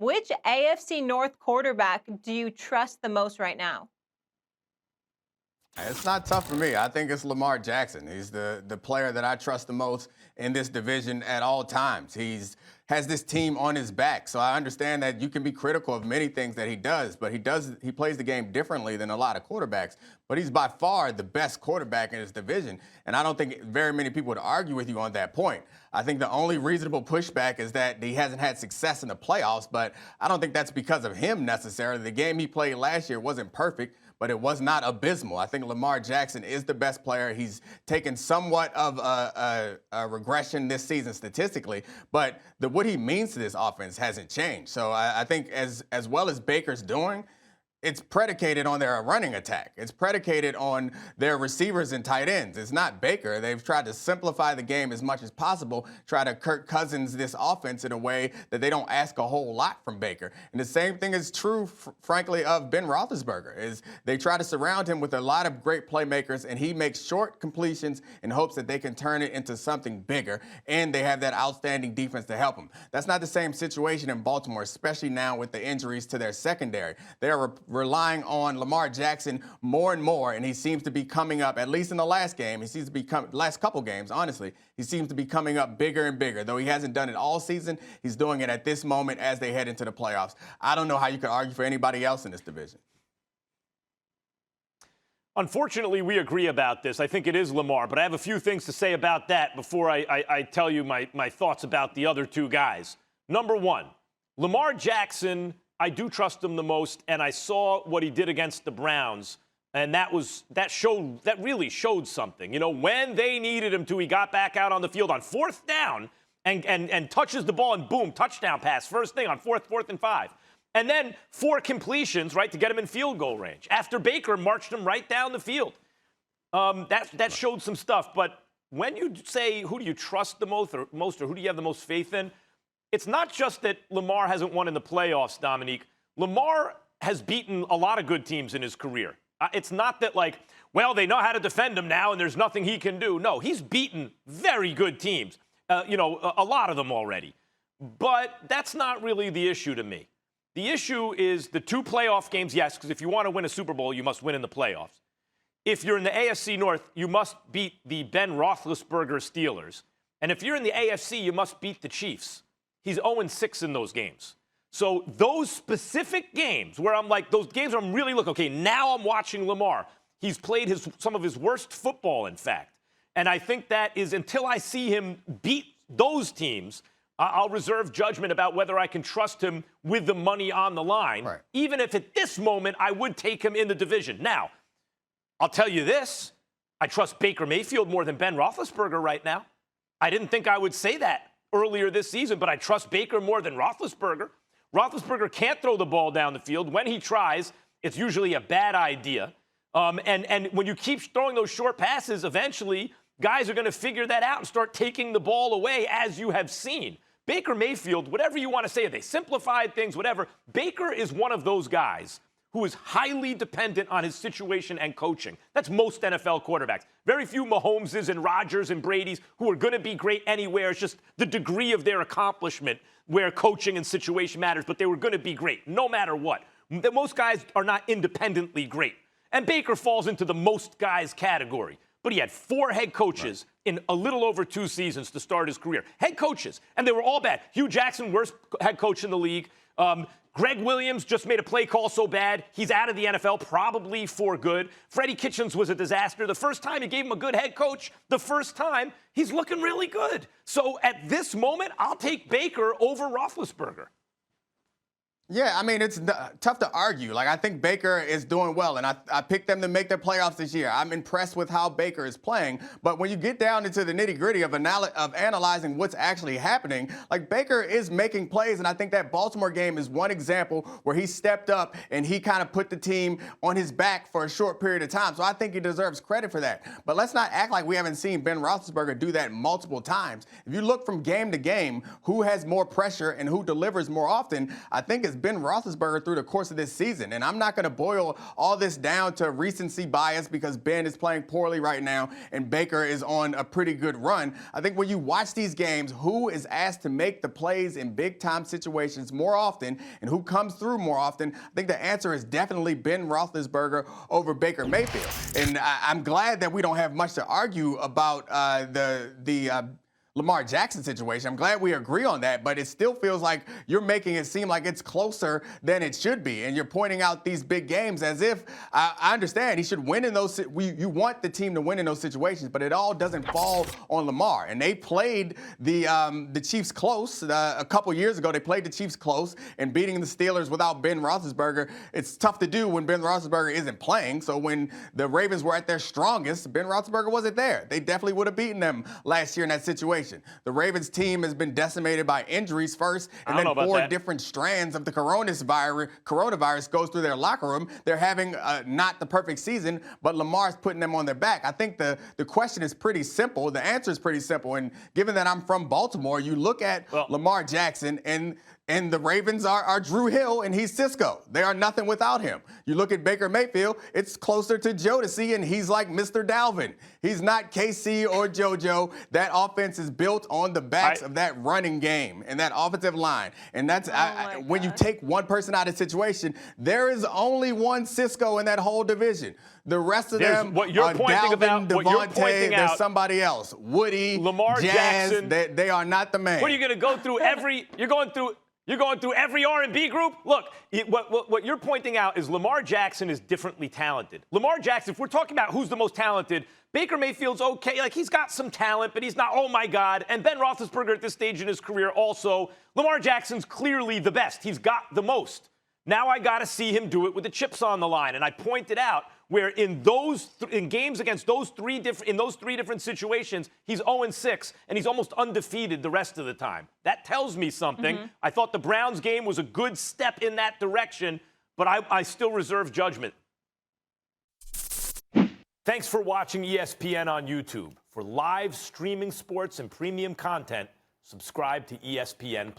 Which AFC North quarterback do you trust the most right now? It's not tough for me. I think it's Lamar Jackson. He's the player that I trust the most in this division at all times. Has this team on his back. So I understand that you can be critical of many things that he does, but he plays the game differently than a lot of quarterbacks. But he's by far the best quarterback in his division. And I don't think very many people would argue with you on that point. I think the only reasonable pushback is that he hasn't had success in the playoffs, but I don't think that's because of him necessarily. The game he played last year wasn't perfect, but it was not abysmal. I think Lamar Jackson is the best player. He's taken somewhat of a regression this season statistically, but what he means to this offense hasn't changed. So I think as well as Baker's doing, it's predicated on their running attack. It's predicated on their receivers and tight ends. It's not Baker. They've tried to simplify the game as much as possible, try to Kirk Cousins this offense in a way that they don't ask a whole lot from Baker. And the same thing is true, frankly, of Ben Roethlisberger, is they try to surround him with a lot of great playmakers, and he makes short completions in hopes that they can turn it into something bigger, and they have that outstanding defense to help him. That's not the same situation in Baltimore, especially now with the injuries to their secondary. They are relying on Lamar Jackson more and more, and he seems to be coming up, at least in the last game, last couple games, honestly, he seems to be coming up bigger and bigger. Though he hasn't done it all season, he's doing it at this moment as they head into the playoffs. I don't know how you could argue for anybody else in this division. Unfortunately, we agree about this. I think it is Lamar, but I have a few things to say about that before I tell you my thoughts about the other two guys. Number one, Lamar Jackson, I do trust him the most, and I saw what he did against the Browns, and that really showed something. You know, when they needed him to, he got back out on the field on fourth down and touches the ball, and boom, touchdown pass, first thing on fourth and 5. And then 4 completions, right, to get him in field goal range. After Baker marched him right down the field. That showed some stuff. But when you say who do you trust the most or who do you have the most faith in, it's not just that Lamar hasn't won in the playoffs, Domonique. Lamar has beaten a lot of good teams in his career. It's not that, like, well, they know how to defend him now and there's nothing he can do. No, he's beaten very good teams, a lot of them already. But that's not really the issue to me. The issue is the 2 playoff games, yes, because if you want to win a Super Bowl, you must win in the playoffs. If you're in the AFC North, you must beat the Ben Roethlisberger Steelers. And if you're in the AFC, you must beat the Chiefs. He's 0-6 in those games. So those specific games where I'm like, those games where I'm really looking, okay, now I'm watching Lamar. He's played some of his worst football, in fact. And I think that is, until I see him beat those teams, I'll reserve judgment about whether I can trust him with the money on the line, right, even if at this moment I would take him in the division. Now, I'll tell you this. I trust Baker Mayfield more than Ben Roethlisberger right now. I didn't think I would say that earlier this season, but I trust Baker more than Roethlisberger. Roethlisberger can't throw the ball down the field. When he tries, it's usually a bad idea. And when you keep throwing those short passes, eventually guys are going to figure that out and start taking the ball away, as you have seen. Baker Mayfield, whatever you want to say, they simplified things, whatever. Baker is one of those guys who is highly dependent on his situation and coaching. That's most NFL quarterbacks. Very few Mahomeses and Rodgers and Bradys who are going to be great anywhere. It's just the degree of their accomplishment where coaching and situation matters, but they were going to be great no matter what. Most guys are not independently great. And Baker falls into the most guys category. But he had 4 head coaches in a little over 2 seasons to start his career. Head coaches, and they were all bad. Hugh Jackson, worst head coach in the league. Greg Williams just made a play call so bad, he's out of the NFL, probably for good. Freddie Kitchens was a disaster. The first time you gave him a good head coach, the first time, he's looking really good. So at this moment, I'll take Baker over Roethlisberger. Yeah, I mean, it's tough to argue. Like, I think Baker is doing well, and I picked them to make the playoffs this year. I'm impressed with how Baker is playing. But when you get down into the nitty-gritty of analyzing what's actually happening, like, Baker is making plays, and I think that Baltimore game is one example where he stepped up and he kind of put the team on his back for a short period of time. So I think he deserves credit for that. But let's not act like we haven't seen Ben Roethlisberger do that multiple times. If you look from game to game, who has more pressure and who delivers more often, I think it's Ben Roethlisberger through the course of this season. And I'm not going to boil all this down to recency bias because Ben is playing poorly right now and Baker is on a pretty good run. I think when you watch these games, who is asked to make the plays in big-time situations more often and who comes through more often, I think the answer is definitely Ben Roethlisberger over Baker Mayfield. And I'm glad that we don't have much to argue about the Lamar Jackson situation. I'm glad we agree on that, but it still feels like you're making it seem like it's closer than it should be. And you're pointing out these big games as if I understand he should win in those. You want the team to win in those situations, but it all doesn't fall on Lamar. And they played the Chiefs close a couple years ago. They played the Chiefs close and beating the Steelers without Ben Roethlisberger. It's tough to do when Ben Roethlisberger isn't playing. So when the Ravens were at their strongest, Ben Roethlisberger wasn't there. They definitely would have beaten them last year in that situation. The Ravens team has been decimated by injuries first, and then 4 different strands of the coronavirus goes through their locker room. They're having not the perfect season, but Lamar's putting them on their back. I think the question is pretty simple. The answer is pretty simple. And given that I'm from Baltimore, you look at Lamar Jackson and the Ravens are Drew Hill, and he's Cisco. They are nothing without him. You look at Baker Mayfield, it's closer to Jodeci, and he's like Mr. Dalvin. He's not KC or JoJo. That offense is built on the backs of that running game and that offensive line. And that's when you take one person out of the situation, there is only one Cisco in that whole division. The rest of them are Dalvin, Devontae, there's somebody else. Woody, Lamar Jazz, Jackson. They are not the man. What are you going to go through You're going through every R&B group? Look, what you're pointing out is Lamar Jackson is differently talented. Lamar Jackson, if we're talking about who's the most talented, Baker Mayfield's okay. Like, he's got some talent, but he's not, oh, my God. And Ben Roethlisberger at this stage in his career also. Lamar Jackson's clearly the best. He's got the most. Now I got to see him do it with the chips on the line. And I pointed out where in games against those three different situations, he's 0-6, and he's almost undefeated the rest of the time. That tells me something. Mm-hmm. I thought the Browns game was a good step in that direction, but I still reserve judgment. Thanks for watching ESPN on YouTube. For live streaming sports and premium content, subscribe to ESPN+.